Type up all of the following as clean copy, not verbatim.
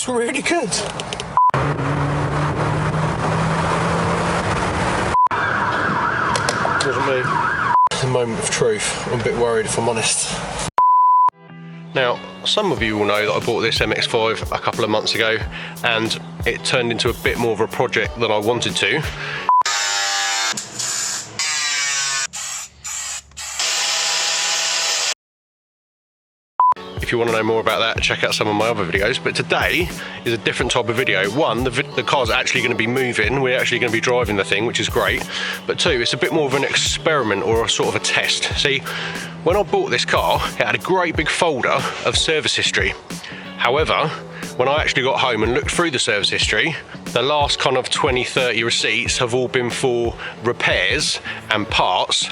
That's really good. Doesn't move. It's a moment of truth. I'm a bit worried if I'm honest. Now, some of you will know that I bought this MX5 a couple of months ago and it turned into a bit more of a project than I wanted to. If you want to know more about that, check out some of my other videos. But today is a different type of video. One, the car's actually going to be moving. We're actually going to be driving the thing, which is great. But two, it's a bit more of an experiment or a sort of a test. See, when I bought this car, it had a great big folder of service history. However, when I actually got home and looked through the service history, the last kind of 20, 30 receipts have all been for repairs and parts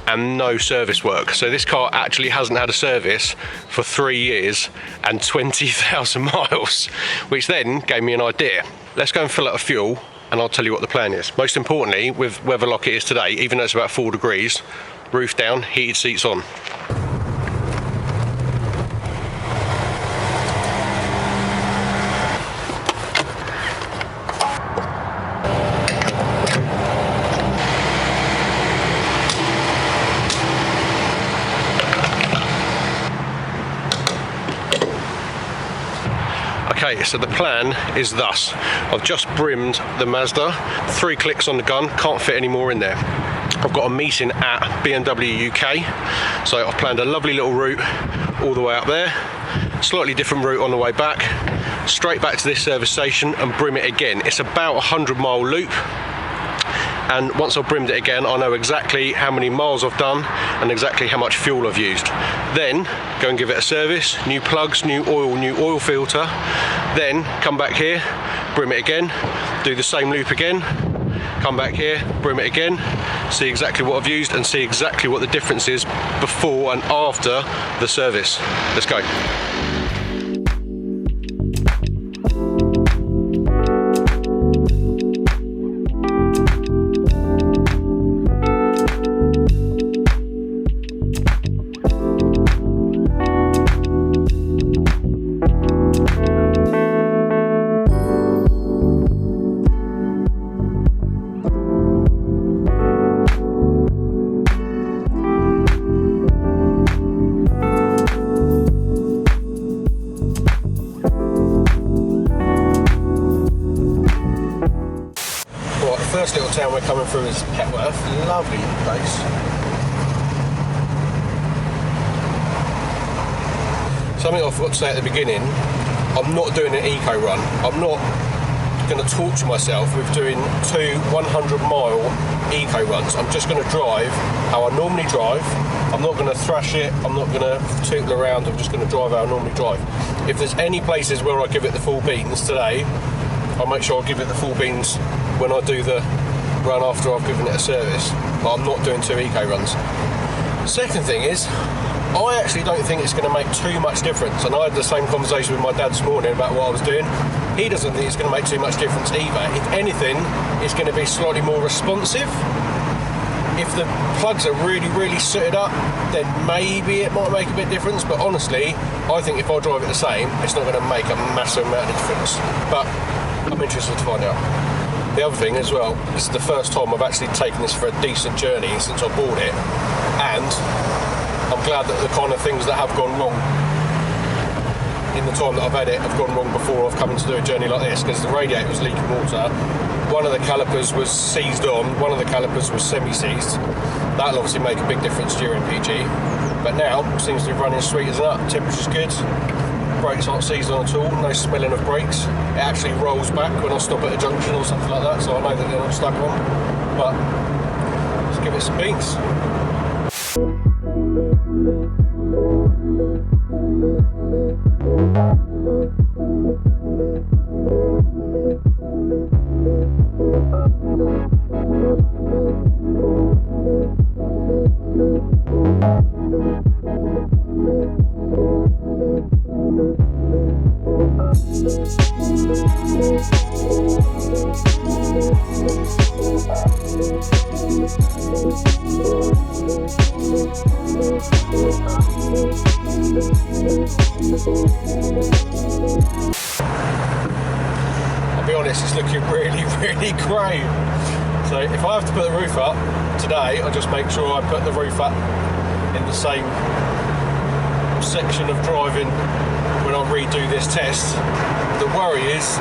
and no service work. So this car actually hasn't had a service for 3 years and 20,000 miles, which then gave me an idea. Let's go and fill up a fuel and I'll tell you what the plan is. Most importantly, with weather like it is today, even though it's about 4 degrees, roof down, heated seats on. Okay, so the plan is thus. I've just brimmed the Mazda, 3 clicks on the gun, can't fit any more in there. I've got a meeting at BMW UK, so I've planned a lovely little route all the way up there, slightly different route on the way back, straight back to this service station and brim it again. It's about a 100-mile loop. And once I've brimmed it again, I know exactly how many miles I've done and exactly how much fuel I've used. Then go and give it a service, new plugs, new oil filter. Then come back here, brim it again, do the same loop again, come back here, brim it again, see exactly what I've used and see exactly what the difference is before and after the service. Let's go. First little town we're coming through is Petworth, lovely place. Something I forgot to say at the beginning, I'm not doing an eco run. I'm not going to torture myself with doing 2 100-mile eco runs. I'm just going to drive how I normally drive. I'm not going to thrash it, I'm not going to tootle around, I'm just going to drive how I normally drive. If there's any places where I give it the full beans today, I'll make sure I give it the full beans when I do the run after I've given it a service, but I'm not doing 2 eco runs. Second thing is, I actually don't think it's going to make too much difference, and I had the same conversation with my dad this morning about what I was doing. He doesn't think it's going to make too much difference either. If anything, it's going to be slightly more responsive. If the plugs are really, really suited up, then maybe it might make a bit of difference, but honestly, I think if I drive it the same, it's not going to make a massive amount of difference. But I'm interested to find out. The other thing as well, this is the first time I've actually taken this for a decent journey since I bought it, and I'm glad that the kind of things that have gone wrong in the time that I've had it have gone wrong before I've come in to do a journey like this, because the radiator was leaking water, one of the calipers was seized on, one of the calipers was semi-seized. That'll obviously make a big difference during PG, but now it seems to be running sweet as a nut. Temperature's good, brakes aren't seized on at all, no smelling of brakes. It actually rolls back when I stop at a junction or something like that, so I know that they're not stuck on. But let's give it some beans. honest, it's looking really, really great. So if I have to put the roof up today, I'll just make sure I put the roof up in the same section of driving when I redo this test. The worry is,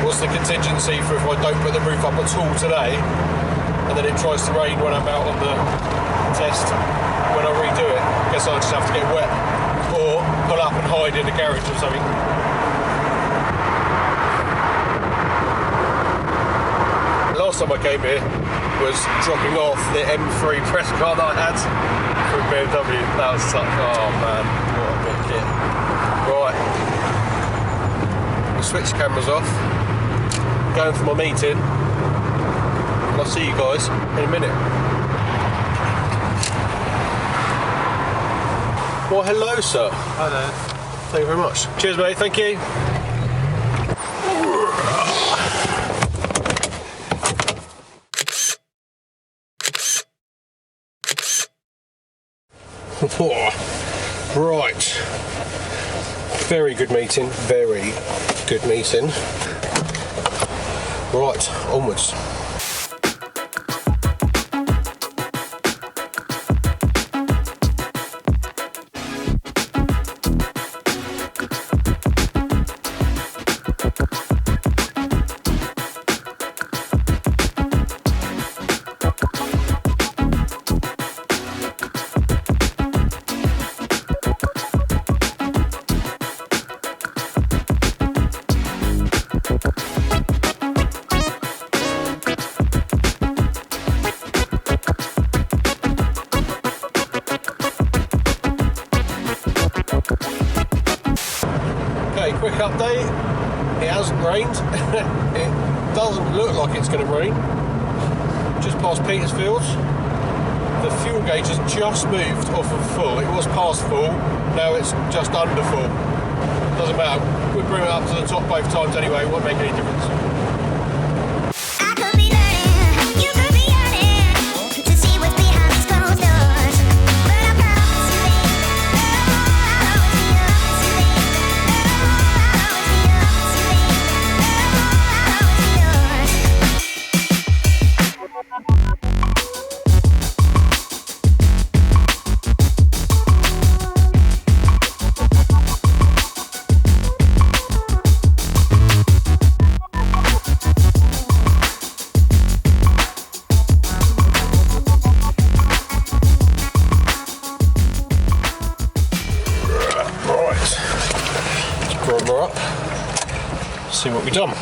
what's the contingency for if I don't put the roof up at all today and then it tries to rain when I'm out on the test when I redo it? I guess I'll just have to get wet or pull up and hide in the garage or something. Last time I came here was dropping off the M3 press car that I had from BMW. That was such, oh man, what a big kit. Right, I'll switch the cameras off, going for my meeting, and I'll see you guys in a minute. Well, hello sir. Hi there. Thank you very much. Cheers mate, thank you. Right, very good meeting, very good meeting. Right, onwards. Quick update, it hasn't rained. It doesn't look like it's going to rain. Just past Petersfield. The fuel gauge has just moved off of full. It was past full, now it's just under full. Doesn't matter, we bring it up to the top both times anyway, it won't make any difference. Up, see what we've done.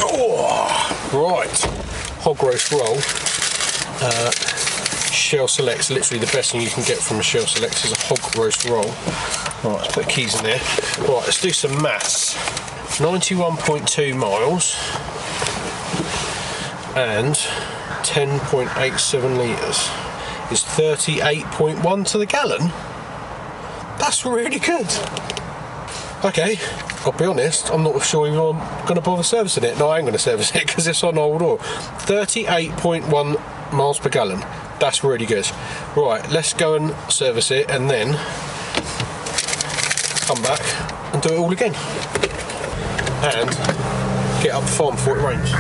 Oh, right, hog roast roll. Shell Select's literally the best thing you can get from a Shell Select is a hog roast roll. Right, let's put the keys in there. Right, let's do some maths. 91.2 miles and 10.87 litres. Is 38.1 to the gallon. That's really good. Okay, I'll be honest, I'm not sure if I'm going to bother servicing it. No, I ain't going to service it because it's on old oil. 38.1 miles per gallon. That's really good. Right, let's go and service it and then come back and do it all again. And get up the farm before it rains.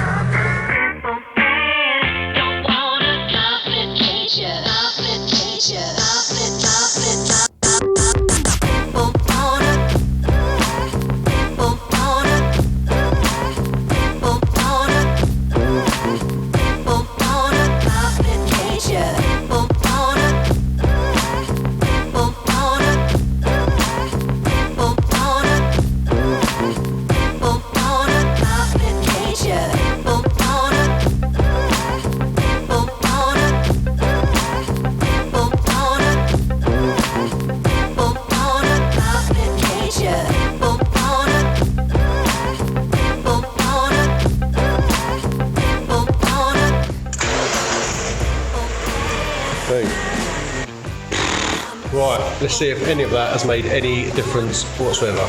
Right, let's see if any of that has made any difference whatsoever.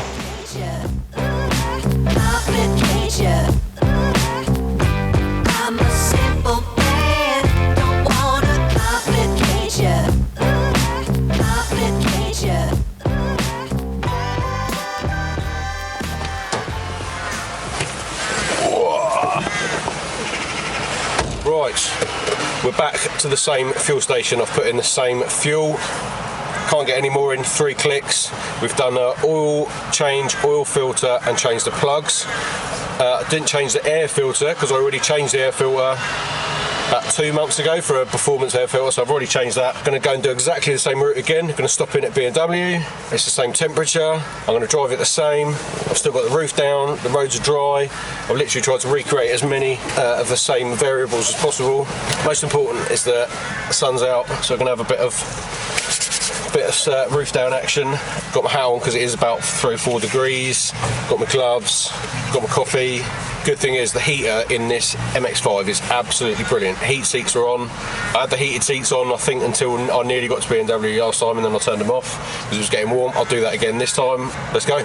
we're back to the same fuel station. I've put in the same fuel. Can't get any more in 3 clicks. We've done an oil change, oil filter, and changed the plugs. I didn't change the air filter because I already changed the air filter about 2 months ago for a performance air filter, so I've already changed that. I'm going to go and do exactly the same route again. I'm going to stop in at BMW. It's the same temperature. I'm going to drive it the same. I've still got the roof down, the roads are dry. I've literally tried to recreate as many of the same variables as possible. Most important is that the sun's out, so I'm going to have a bit of roof down action. Got my hat on because it is about 3 or 4 degrees. Got my gloves, got my coffee. Good thing is the heater in this MX5 is absolutely brilliant. Heat seats are on. I had the heated seats on I think until I nearly got to BMW last time, and then I turned them off because it was getting warm. I'll do that again this time. Let's go.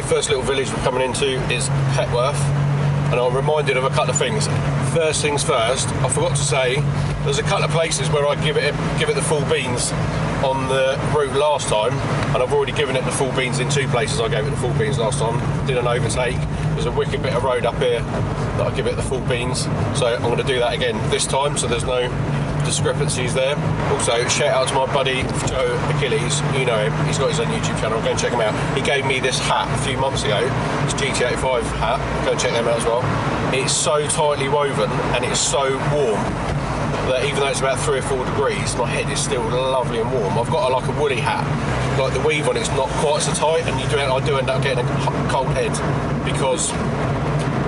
First little village we're coming into is Petworth, and I'm reminded of a couple of things. First things first, I forgot to say there's a couple of places where I give it the full beans on the route last time, and I've already given it the full beans in 2 places. I gave it the full beans last time, did an overtake. There's a wicked bit of road up here that I give it the full beans, so I'm going to do that again this time so there's no discrepancies there. Also, shout out to my buddy Joe Achilles, you know him, he's got his own YouTube channel, go and check him out. He gave me this hat a few months ago, this GT85 hat, go and check them out as well. It's so tightly woven and it's so warm that even though it's about 3 or 4 degrees, my head is still lovely and warm. I've got like a woolly hat, like the weave on it's not quite so tight, and I do end up getting a cold head because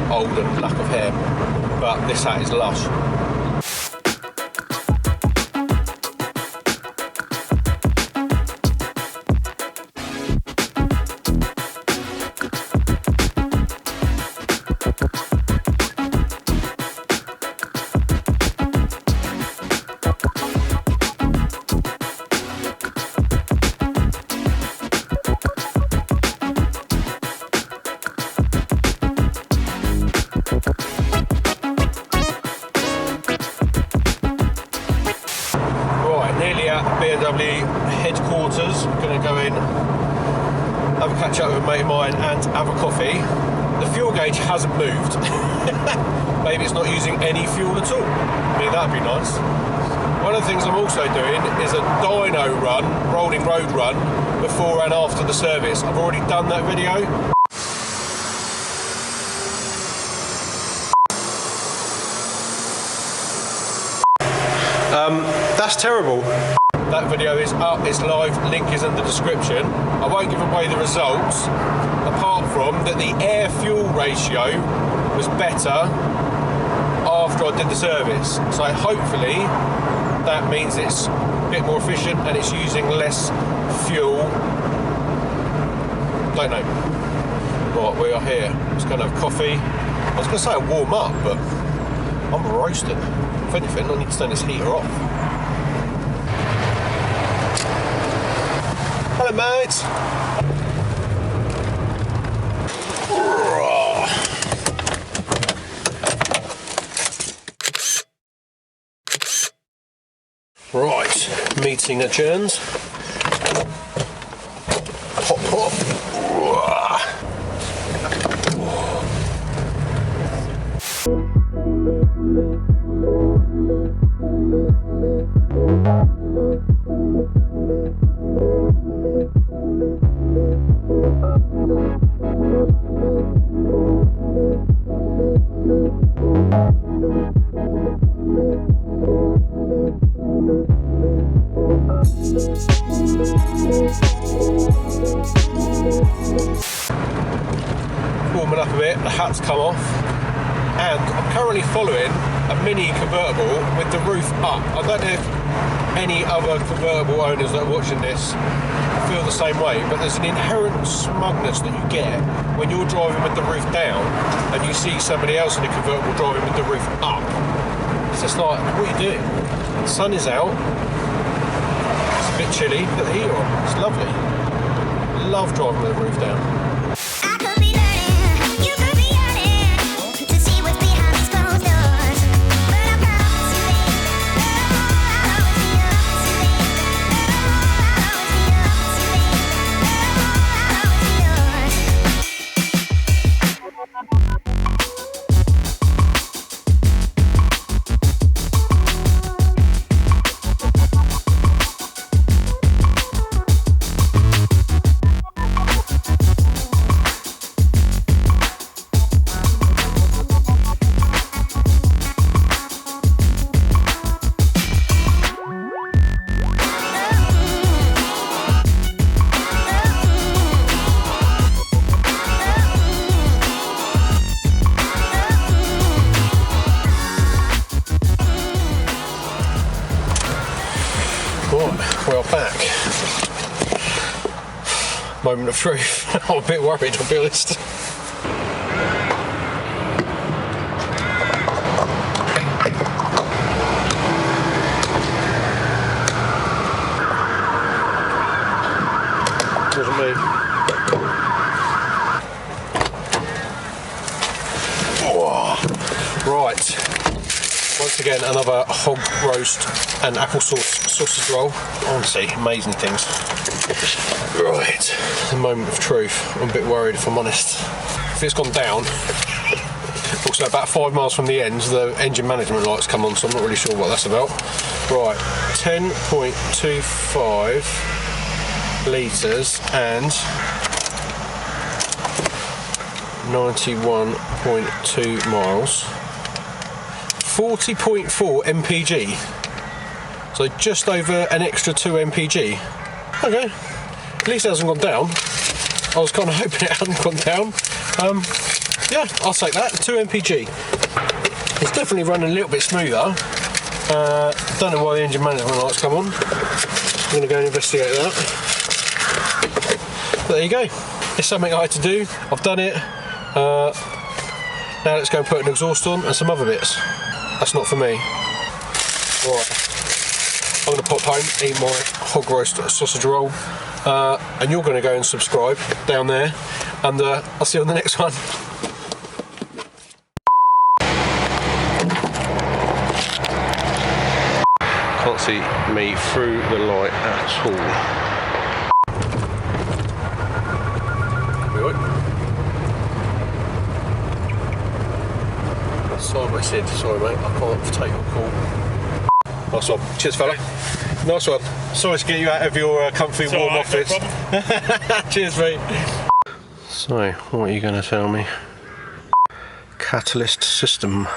old and lack of hair, but this hat is lush. BMW headquarters. We're going to go in, have a catch up with a mate of mine and have a coffee. The fuel gauge hasn't moved. Maybe it's not using any fuel at all. I mean, that'd be nice. One of the things I'm also doing is a dyno run, rolling road run, before and after the service. I've already done that video. That's terrible. That video is up, it's live, link is in the description. I won't give away the results, apart from that the air-fuel ratio was better after I did the service. So hopefully that means it's a bit more efficient and it's using less fuel. Don't know. Right, we are here. Just going to have coffee. I was going to say a warm up, but I'm roasting. If anything, I need to turn this heater off. Hello, mate. Right, meeting adjourned. Hop, hop. Warming up a bit, the hat's come off, and I'm currently following a mini convertible with the roof up. I don't know if any other convertible owners that are watching this feel the same way, but there's an inherent smugness that you get when you're driving with the roof down and you see somebody else in a convertible driving with the roof up. It's just like, what are you doing? The sun is out. It's a bit chilly. Put the heater on. It's lovely. Love driving with the roof down. Right, we are back. Moment of truth. I'm a bit worried, I'll be honest. Wasn't me. Oh. Right. Once again, another hog roast and applesauce sausage roll. Honestly, amazing things. Right, the moment of truth. I'm a bit worried, if I'm honest. If it's gone down, also about 5 miles from the end, the engine management lights come on, so I'm not really sure what that's about. Right, 10.25 litres and 91.2 miles. 40.4 MPG, so just over an extra 2 MPG. Okay, at least it hasn't gone down. I was kind of hoping it hadn't gone down. Yeah, I'll take that, 2 MPG. It's definitely running a little bit smoother. Don't know why the engine management lights come on. I'm going to go and investigate that. But there you go. It's something I had to do. I've done it. Now let's go and put an exhaust on and some other bits. That's not for me. Right, I'm going to pop home, eat my hog roast sausage roll, and you're going to go and subscribe down there, and I'll see you on the next one. Can't see me through the light at all. Sorry, Sid. Sorry, mate. I can't take your call. Nice one. Cheers, fella. Nice one. Sorry to get you out of your comfy, warm office. No cheers, mate. So, what are you going to tell me? Catalyst system.